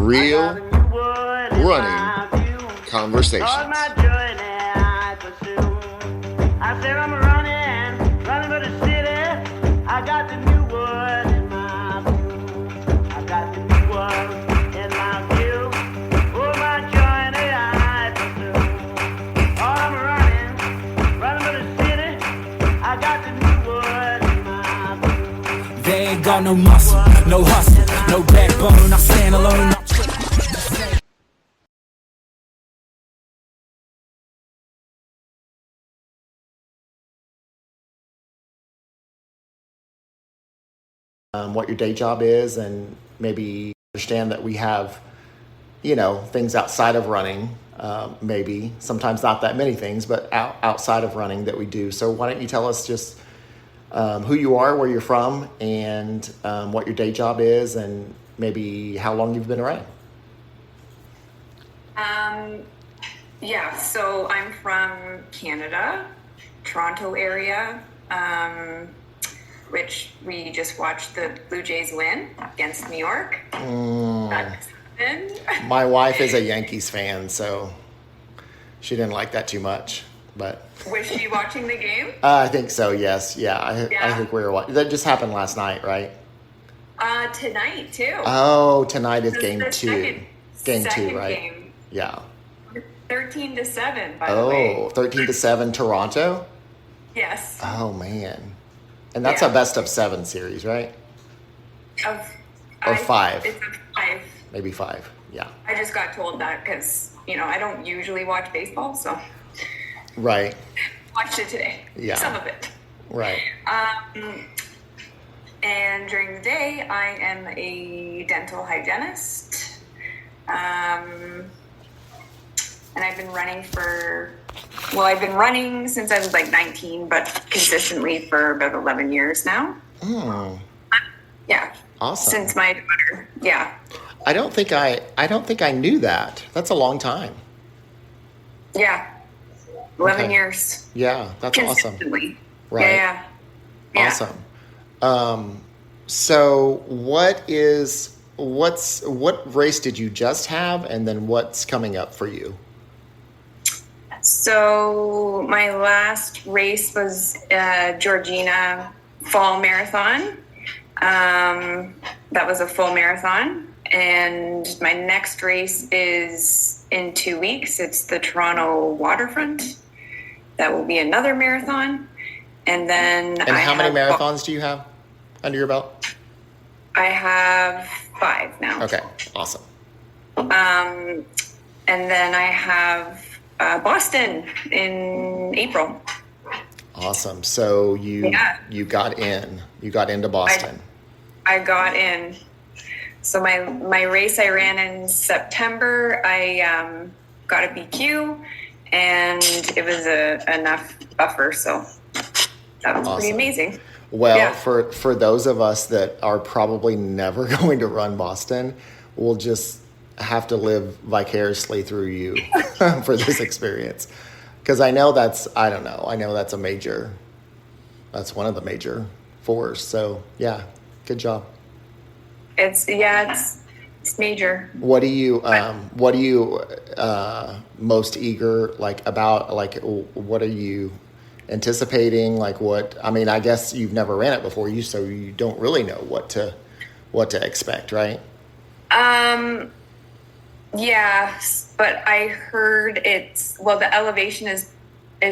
real running conversations. I said I'm running for the city. I got the new word in my view. I got the new word in my view. Oh, my journey I pursue. Oh, I'm running for the city. I got the new word in my view. They ain't got no muscle, no hustle, no backbone. I stand alone. What your day job is, and maybe understand that we have, things outside of running, maybe sometimes not that many things, but outside of running that we do. So why don't you tell us just who you are, where you're from, and what your day job is, and maybe how long you've been running. Yeah, so I'm from Canada, Toronto area, which we just watched the Blue Jays win against New York. My wife is a Yankees fan, so she didn't like that too much. But was she watching the game? I think so, yes. Yeah, I think we were watching. That just happened last night, right? Tonight, too. Oh, tonight is game two. Game second two, right? Game. Yeah. 13-7, by the way. Oh, 13-7 Toronto? Yes. Oh, man. And that's a best of 7 series, right? Or 5. It's a 5. Maybe 5, yeah. I just got told that because, I don't usually watch baseball, so. Right. Watched it today. Yeah. Some of it. Right. And during the day, I am a dental hygienist. And I've been running since I was like 19, but consistently for about 11 years now. Yeah. Awesome. Since my daughter. Yeah. I don't think I knew that. That's a long time. Yeah. 11 Okay. years. Yeah, that's awesome. Consistently. Right. Yeah. Awesome. So what race did you just have, and then what's coming up for you? So my last race was Georgina Fall Marathon. That was a full marathon. And my next race is in 2 weeks. It's the Toronto Waterfront. That will be another marathon. And then how many marathons do you have under your belt? I have 5 now. Okay, awesome. And then I have Boston in April. Awesome. So you got into Boston. I got in. So my race I ran in September, I got a BQ, and it was enough buffer, so that was pretty amazing. Well, for those of us that are probably never going to run Boston, we'll just have to live vicariously through you for this experience. Because I know that's one of the major 4s. So yeah, good job. It's major. What are you most eager about? What are you anticipating? I guess you've never ran it before, so you don't really know what to expect, right? Yeah, but I heard the elevation is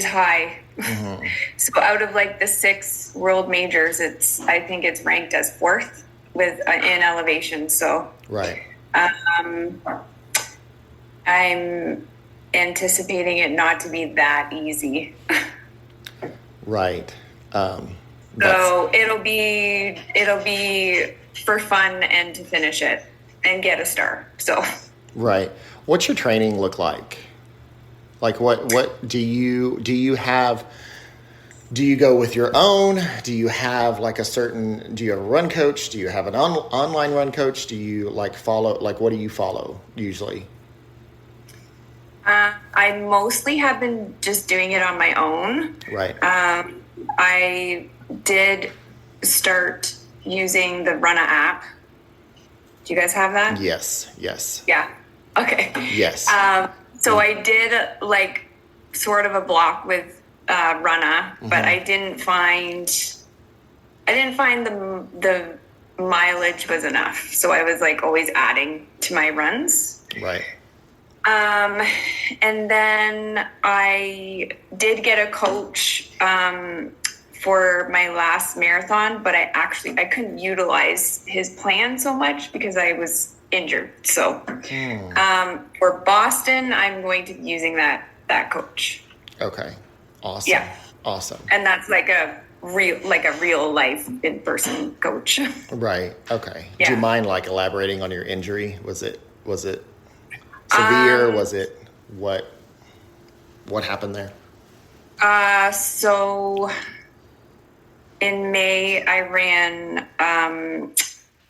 high. Mm-hmm. So out of the 6 world majors, I think it's ranked as 4th in elevation. So right. I'm anticipating it not to be that easy. Right. So it'll be for fun and to finish it and get a star. So. Right. What's your training look like? What do you have? Do you go with your own? Do you have do you have a run coach? Do you have an online run coach? Do you follow, what do you follow usually? I mostly have been just doing it on my own. Right. I did start using the Runna app Do you guys have that? Yes. Yeah. Okay. Yes. So I did like sort of a block with Runna, but I didn't find the mileage was enough. So I was like always adding to my runs. Right. And then I did get a coach for my last marathon, but I couldn't utilize his plan so much because I was injured. So for Boston, I'm going to be using that coach. Okay. Awesome. Yeah. Awesome. And that's like a real life in-person coach. Right. Okay. Yeah. Do you mind like elaborating on your injury? Was it severe? Was it what happened there? So in May, I ran, I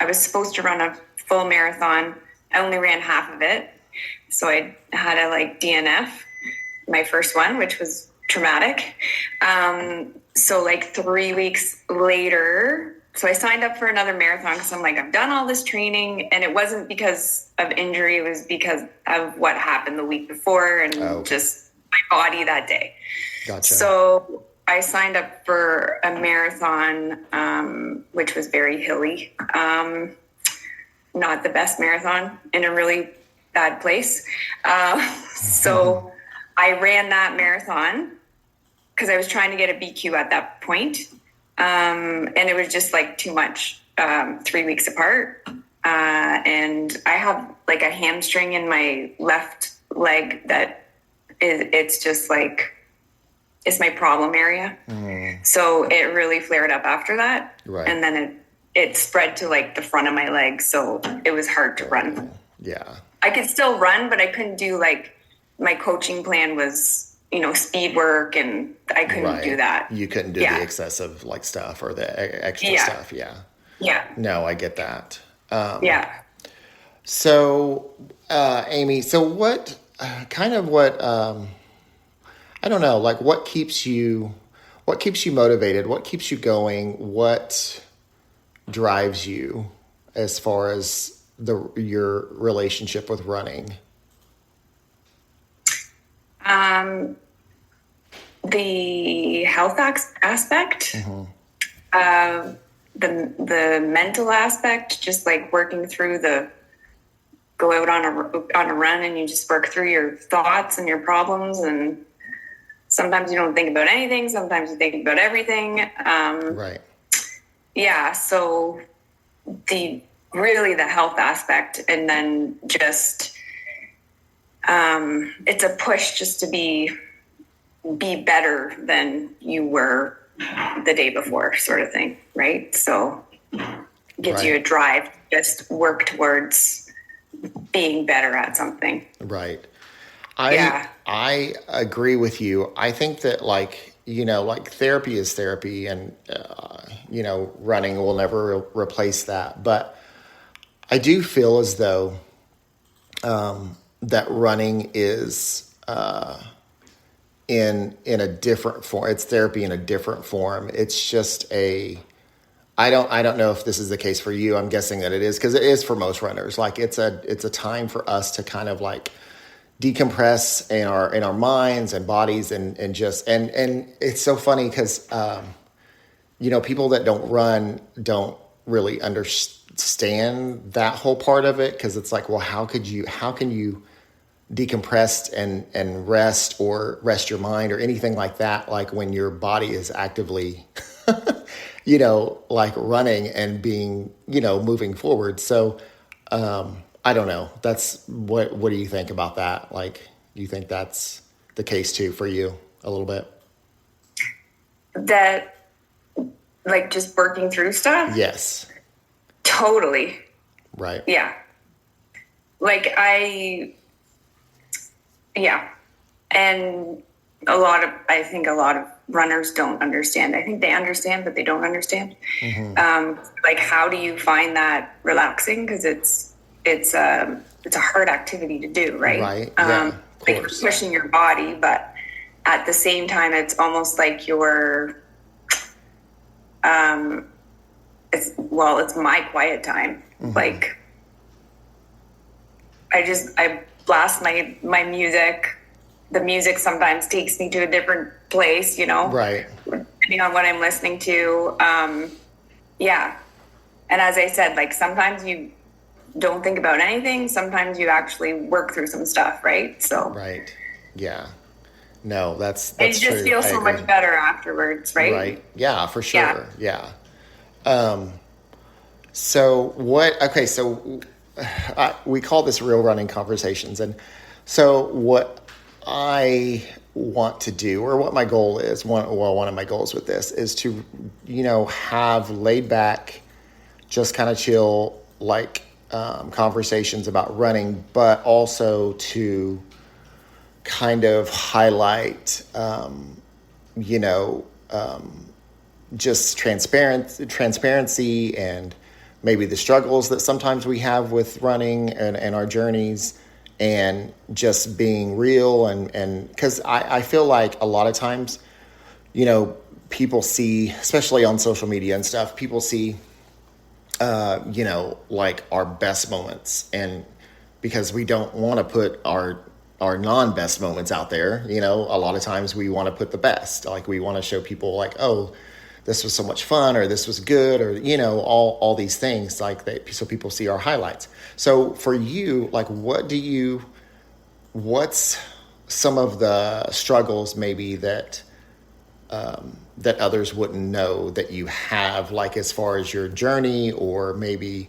was supposed to run a full marathon. I only ran half of it. So I had a DNF, my first one, which was traumatic. So 3 weeks later, so I signed up for another marathon because I'm like, I've done all this training, and it wasn't because of injury. It was because of what happened the week before and just my body that day. Gotcha. So I signed up for a marathon, which was very hilly. Not the best marathon, in a really bad place. So I ran that marathon because I was trying to get a BQ at that point. And it was just too much, 3 weeks apart. And I have a hamstring in my left leg that it's just it's my problem area. So it really flared up after that. Right. And then it spread to the front of my leg. So it was hard to run. Yeah. I could still run, but I couldn't do my coaching plan was, speed work, and I couldn't do that. You couldn't do the excessive stuff or the extra stuff. Yeah. Yeah. No, I get that. Yeah. So, Amy, so what I don't know, what keeps you motivated? What keeps you going? What drives you as far as your relationship with running? The health aspect, the mental aspect, just working through go out on a run and you just work through your thoughts and your problems, and sometimes you don't think about anything, sometimes you think about everything. Right. Yeah. So the health aspect, and then just, it's a push just to be better than you were the day before, sort of thing. Right. So it gives you a drive to just work towards being better at something. Right. I agree with you. I think that therapy is therapy, and running will never replace that. But I do feel as though that running is in a different form. It's therapy in a different form. It's just I don't know if this is the case for you. I'm guessing that it is, because it is for most runners. It's a time for us to kind of decompress in our minds and bodies, and it's so funny because people that don't run don't really understand that whole part of it, because it's well, how can you decompress and rest your mind or anything like that when your body is actively running and being moving forward. So I don't know. That's what do you think about that? Do you think that's the case too for you a little bit? That just working through stuff? Yes. Totally. Right. Yeah. And I think a lot of runners don't understand. I think they understand, but they don't understand. How do you find that relaxing? Because it's a hard activity to do, right? Right. Yeah, of you're course. pushing your body, but at the same time, it's almost like you're, it's my quiet time. I blast my music. The music sometimes takes me to a different place, Right. depending on what I'm listening to. Yeah. And as I said, like sometimes you don't think about anything. Sometimes you actually work through some stuff, right? So Right. Yeah. No, that's it just true. feels I so agree. much better afterwards, right? Right. Yeah, for Yeah. sure. Yeah. So what, okay, so we call this real running conversations. And so what I want to do, or what my goal is, one of my goals with this is to, have laid back, just kind of chill, like conversations about running, but also to kind of highlight, just transparency and maybe the struggles that sometimes we have with running and our journeys, and just being real. And because I feel like a lot of times, people see, especially on social media and stuff, people see, like our best moments, and because we don't want to put our non-best moments out there, a lot of times we want to put the best, like we want to show people like, oh, this was so much fun, or this was good, or all these things like that, so people see our highlights. So for you, like what's some of the struggles maybe that that others wouldn't know that you have, like as far as your journey, or maybe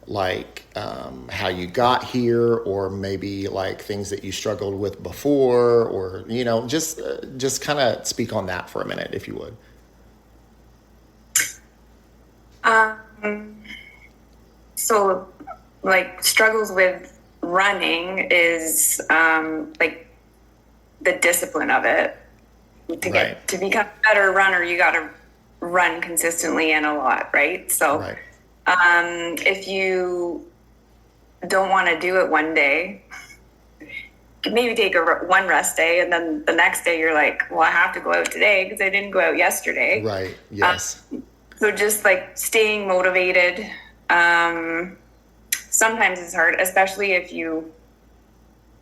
like how you got here, or maybe like things that you struggled with before, or just kind of speak on that for a minute, if you would. So like struggles with running is like the discipline of it. To become a better runner, you got to run consistently and a lot, right? So Right. If you don't want to do it one day, maybe take one rest day, and then the next day you're like, well, I have to go out today because I didn't go out yesterday. Right. Yes. So just like staying motivated. Sometimes it's hard, especially if you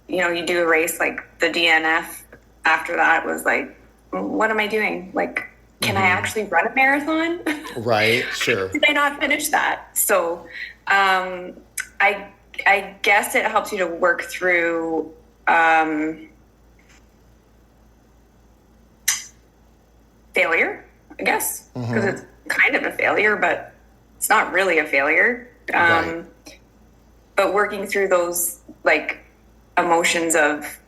do a race like the DNF. After that was like, what am I doing? Like, can I actually run a marathon? Right. Sure. Did I not finish that? So, I guess it helps you to work through, failure, I guess, because it's kind of a failure, but it's not really a failure. Right. But working through those like emotions of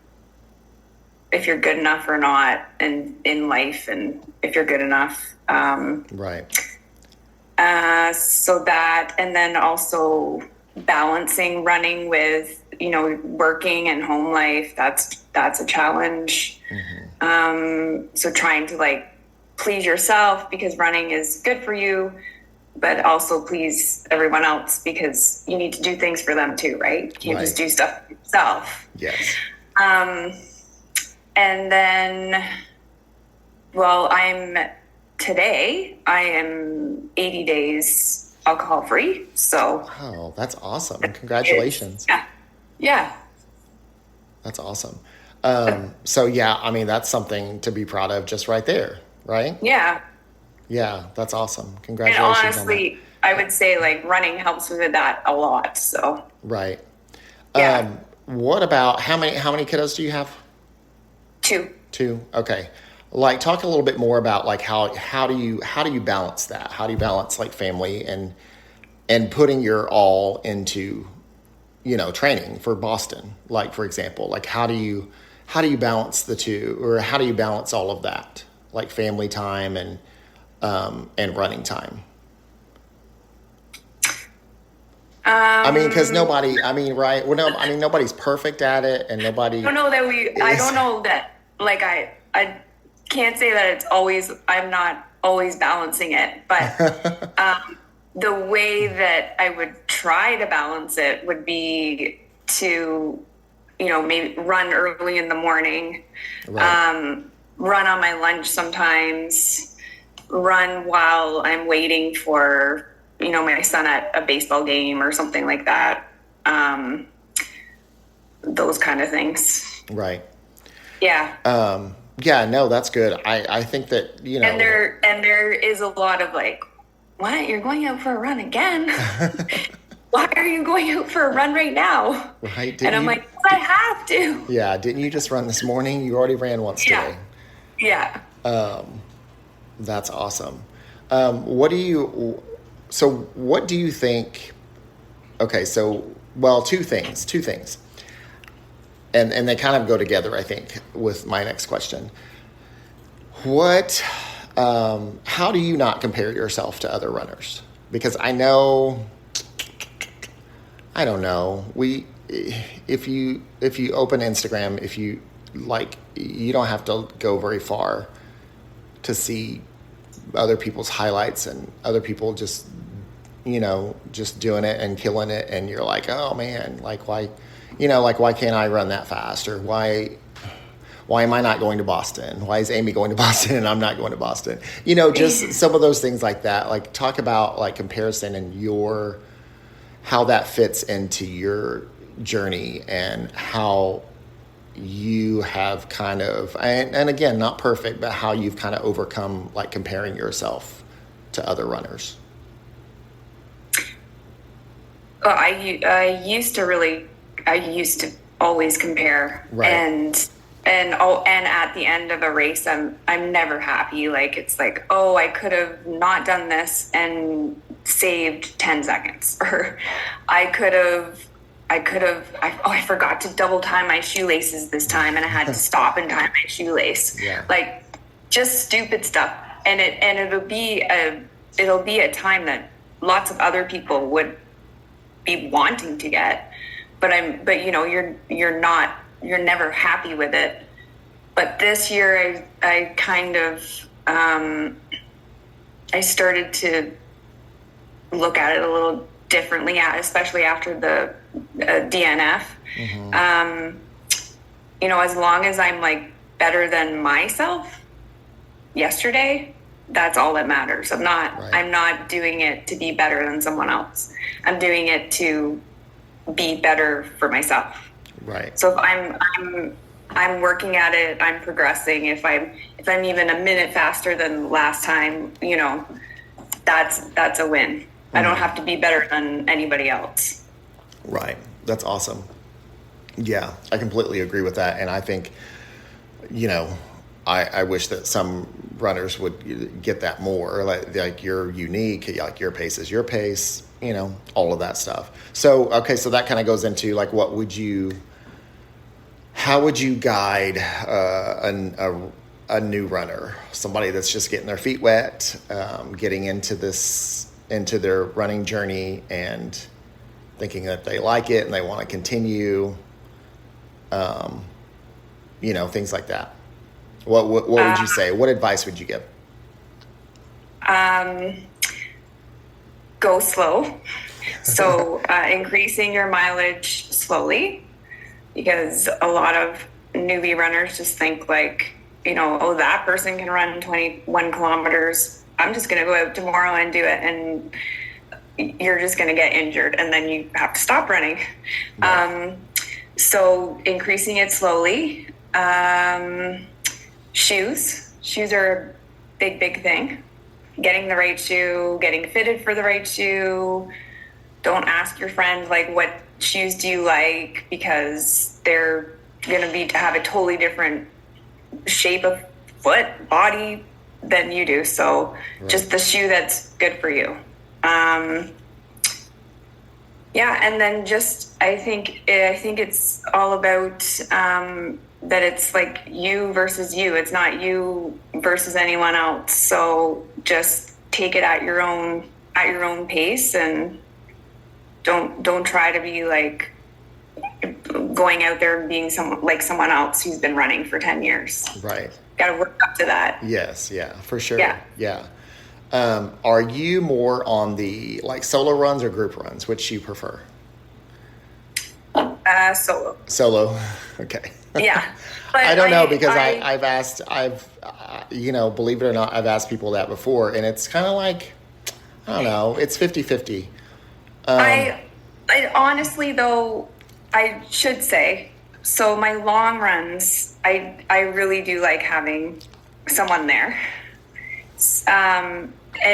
if you're good enough or not, and in life, and if you're good enough. Right. So that, and then also balancing running with, working and home life. That's a challenge. So trying to like please yourself, because running is good for you, but also please everyone else, because you need to do things for them too, right? You can't just do stuff for yourself. Yes. And then, well, today I am 80 days alcohol free. So. Oh, that's awesome. Congratulations. Yeah. That's awesome. So yeah, I mean, that's something to be proud of just right there. Right. Yeah. Yeah. That's awesone. And Congratulations. honestly, I would say like running helps with that a lot. So. Right. Yeah. What about how many kiddos do you have? Two. Okay. Like, talk a little bit more about like how do you balance that? How do you balance like family and putting your all into, training for Boston? Like, for example, like how do you balance the two, or how do you balance all of that, like family time and running time? I mean, because right? Well, no, I mean, nobody's perfect at it, and nobody. I don't know that like I can't say that I'm not always balancing it, but the way that I would try to balance it would be to, maybe run early in the morning, Right. Run on my lunch sometimes, run while I'm waiting for, my son at a baseball game or something like that. those kind of things. Right. Yeah. Yeah, no, that's good. I think that, And there is a lot of like, what? You're going out for a run again? Why are you going out for a run right now? Right. And I'm like, I have to. Yeah. Didn't you just run this morning? You already ran once today. Yeah. That's awesome. What do you think? Okay. So, well, two things. And they kind of go together, I think, with my next question. How do you not compare yourself to other runners? Because I don't know. If you open Instagram, if you like, you don't have to go very far to see other people's highlights and other people just doing it and killing it. And you're like, oh man, like why can't I run that fast? Or why am I not going to Boston? Why is Amy going to Boston and I'm not going to Boston? Just some of those things like that. Like talk about like comparison and how that fits into your journey and how you have kind of, and again, not perfect, but how you've kind of overcome like comparing yourself to other runners. Well, I used to always compare, Right. and at the end of a race, I'm never happy. Like it's like, oh, I could have not done this and saved 10 seconds, or I forgot to double tie my shoelaces this time, and I had to stop and tie my shoelace. Yeah. Like just stupid stuff, and it'll be a time that lots of other people would be wanting to get, but you're never happy with it. But this year I kind of I started to look at it a little differently, especially after the DNF. Mm-hmm. As long as I'm like better than myself yesterday, that's all that matters. I'm not doing it to be better than someone else. I'm doing it to be better for myself. Right. So if I'm working at it, I'm progressing. If I'm even a minute faster than last time, that's a win. Mm-hmm. I don't have to be better than anybody else. Right. That's awesome. Yeah, I completely agree with that. And I think, I wish that some runners would get that more. Like you're unique, like your pace is your pace, all of that stuff. So, okay, so that kind of goes into like, how would you guide a new runner, somebody that's just getting their feet wet, getting into their running journey and thinking that they like it and they want to continue, things like that. What would you say? What advice would you give? Go slow. So increasing your mileage slowly, because a lot of newbie runners just think like, oh, that person can run 21 kilometers. I'm just going to go out tomorrow and do it. And you're just going to get injured and then you have to stop running. Right. So increasing it slowly. Shoes are a big thing. Getting the right shoe, getting fitted for the right shoe. Don't ask your friend like, what shoes do you like, because they're going to have a totally different shape of foot, body than you do. So right. Just the shoe that's good for you. And then just, I think it's all about, that it's like you versus you. It's not you versus anyone else. So just take it at your own pace, and don't try to be like going out there and being someone else who's been running for 10 years. Right. Got to work up to that. Yes. Yeah, for sure. Yeah. Are you more on the like solo runs or group runs? Which you prefer? Solo. Okay. Yeah. But I don't know, because believe it or not, I've asked people that before, and it's kind of like, I don't know, it's 50-50. I honestly, though, I should say So my long runs, I really do like having someone there. And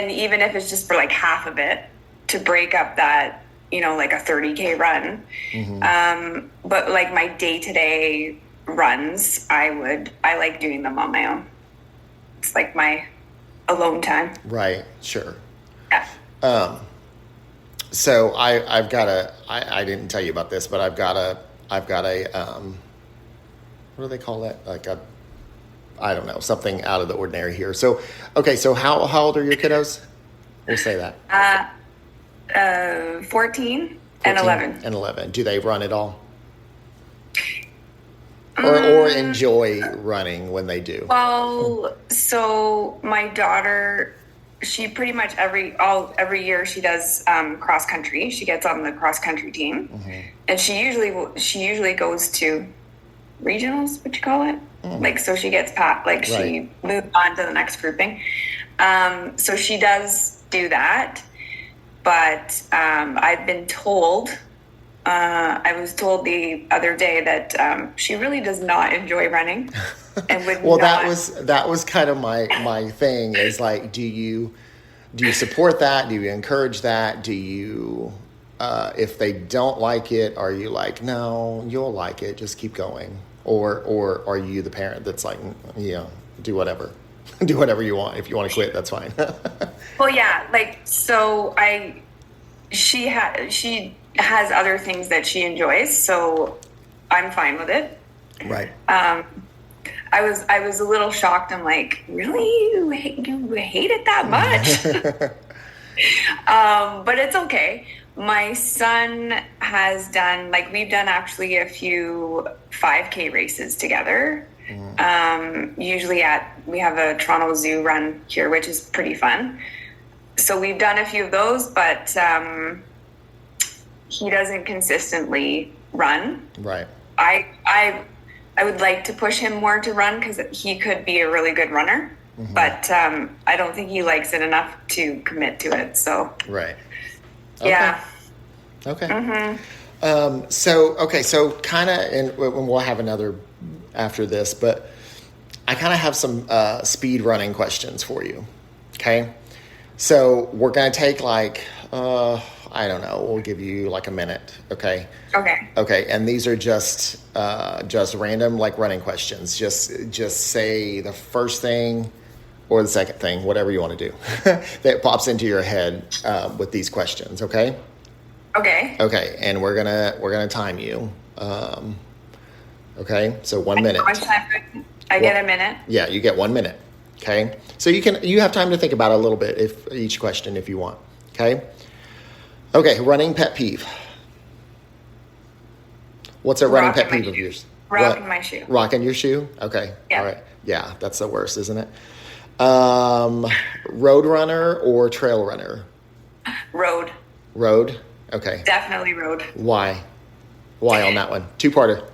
even if it's just for like half of it, to break up that, like a 30K run. But like my day-to-day runs, I like doing them on my own. It's like my alone time. Right. Sure. Yeah. So I didn't tell you about this, but I've got a, what do they call that? Like I don't know, something out of the ordinary here. So, okay. So how old are your kiddos? We'll say that. 14 and 11. And 11. Do they run at all? Or enjoy running when they do? Well, so my daughter, she pretty much every year she does cross country. She gets on the cross country team, and she usually goes to regionals, what you call it, like, so she gets she moves on to the next grouping. So she does do that, but I've been told. I was told the other day that she really does not enjoy running, and would well, not. that was kind of my thing. Is like, do you support that? Do you encourage that? Do you, if they don't like it, are you like, no, you'll like it, just keep going, or are you the parent that's like, do whatever, do whatever you want. If you want to quit, that's fine. Well, yeah, like, so she has other things that she enjoys, so I'm fine with it. Right. I was a little shocked. I'm like, really? You hate it that much? But it's okay. My son has done, we've done actually a few 5K races together. Usually we have a Toronto Zoo run here, which is pretty fun. So we've done a few of those, but he doesn't consistently run. Right. I would like to push him more to run because he could be a really good runner, but I don't think he likes it enough to commit to it. So right. Okay. Yeah. Okay. So kind of, and we'll have another after this, but I kind of have some speed running questions for you. Okay. So we're going to take I don't know, we'll give you like a minute. Okay. Okay. And these are just random, running questions. Just say the first thing or the second thing, whatever you want to do that pops into your head with these questions. Okay. Okay. And we're going to time you. Okay. So 1 minute. How much time? I get a minute. Yeah. You get 1 minute. Okay. So you have time to think about it a little bit each question if you want. Okay. Okay. Running pet peeve. What's a running pet peeve of yours? Rocking my shoe. Rocking your shoe? Okay. Yeah. All right. Yeah. That's the worst, isn't it? Road runner or trail runner? Road. Road? Okay. Definitely road. Why on that one? Two-parter.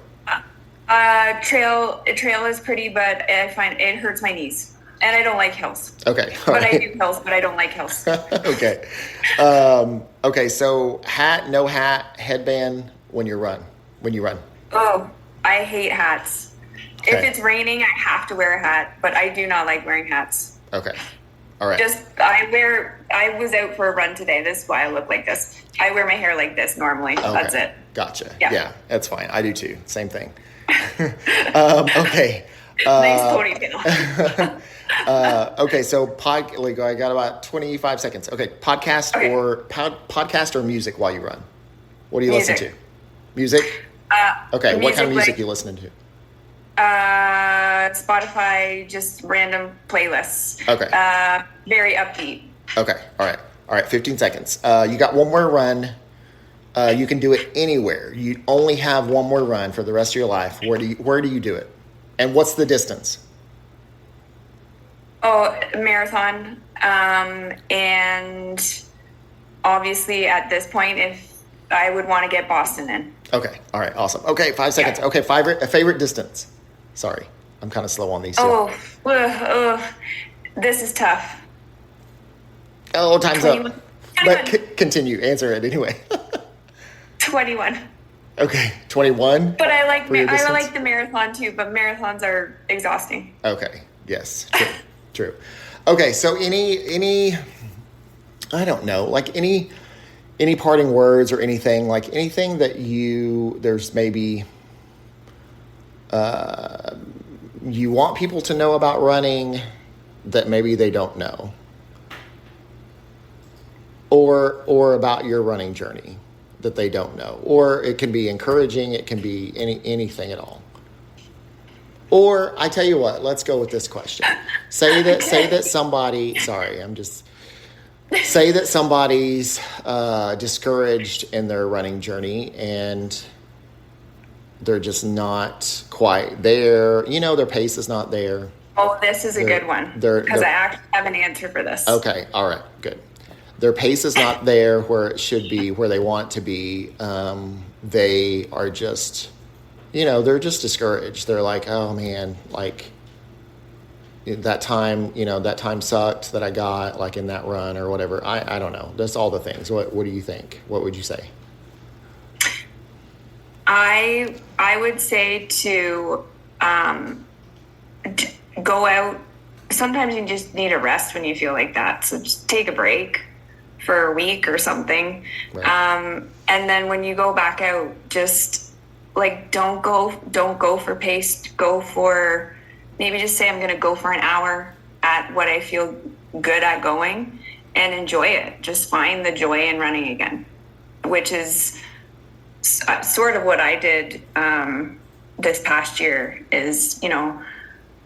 Trail is pretty, but I find it hurts my knees. And I don't like hills. Okay. But I do hills, but I don't like hills. Okay. Okay, so no hat, headband when you run. Oh, I hate hats. Okay. If it's raining, I have to wear a hat, but I do not like wearing hats. Okay. All right. I was out for a run today. This is why I look like this. I wear my hair like this normally. Okay. That's it. Gotcha. Yeah, that's fine. I do too. Same thing. Okay. Nice ponytail. Okay, so I got about 25 seconds. Okay, podcast or music while you run? What do you listen to? Music? Okay, what kind of music are you listening to? Spotify, just random playlists. Okay. Very upbeat. Okay, all right, 15 seconds. You got one more run. You can do it anywhere. You only have one more run for the rest of your life. Where do you do it? And what's the distance? Oh, marathon. And obviously at this point, if I would want to get Boston in. Okay. All right. Awesome. Okay. 5 seconds. Yeah. Okay. Favorite distance. Sorry. I'm kind of slow on these. Too. This is tough. Oh, time's 21. Up. 21. But continue. Answer it anyway. 21. Okay, 21. But I like for your I distance? like the marathon too, but marathons are exhausting. Okay. Yes. True. True. Okay. So any I don't know, like any parting words or anything, like anything that there's maybe you want people to know about running that maybe they don't know, or about your running journey that they don't know, or it can be encouraging, it can be anything at all. Or I tell you what, let's go with this question. Say that somebody, say that somebody's discouraged in their running journey and they're just not quite there. Their pace is not there. Oh, this is a good one because I actually have an answer for this. Okay, all right, good. Their pace is not there where it should be, where they want to be. They are just, they're just discouraged. They're like, oh man, like that time sucked that I got like in that run or whatever. I don't know. That's all the things. What do you think? What would you say? I would say to go out. Sometimes you just need a rest when you feel like that. So just take a break for a week or something. Right. And then when you go back out, just like don't go for pace. Go for maybe just say I'm going to go for an hour at what I feel good at going and enjoy it. Just find the joy in running again, which is sort of what I did this past year is,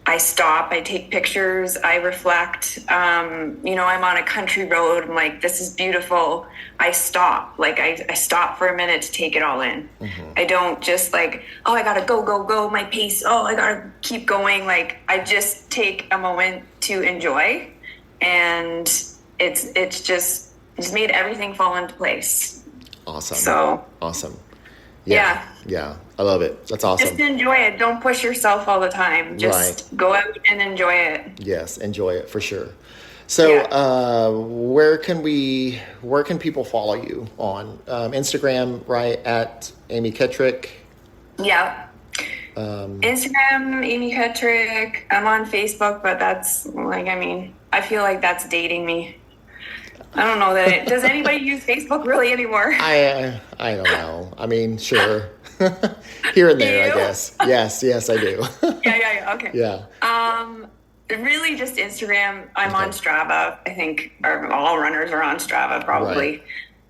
I stop, I take pictures, I reflect, I'm on a country road. I'm like, this is beautiful. I stop, like I stop for a minute to take it all in. Mm-hmm. I don't just like, oh, I gotta go my pace. Oh, I gotta keep going. Like I just take a moment to enjoy, and it's made everything fall into place. Awesome. So awesome. Yeah. I love it. That's awesome. Just enjoy it. Don't push yourself all the time. Just go out and enjoy it. Yes, enjoy it for sure. So, where can people follow you on Instagram? Right at Amy Kettrick. Yeah. Instagram, Amy Kettrick. I'm on Facebook, but that's I feel like that's dating me. I don't know that does anybody use Facebook really anymore? I don't know. I mean, sure. Here and there, I guess. Yes, I do. Yeah. Okay. Yeah. Really just Instagram. I'm on Strava. I think all runners are on Strava probably.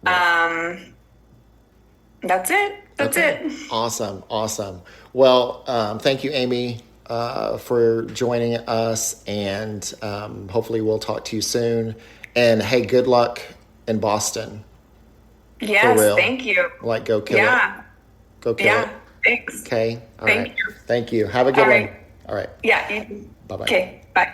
Right. That's it. That's it. Awesome. Well, thank you, Amy, for joining us, and hopefully we'll talk to you soon. And hey, good luck in Boston. Yes, thank you. Like, go kill it. Go kill it. Thanks. Okay. Thank you. Thank you. Have a good one. All right. Yeah. Bye-bye. Okay. Bye.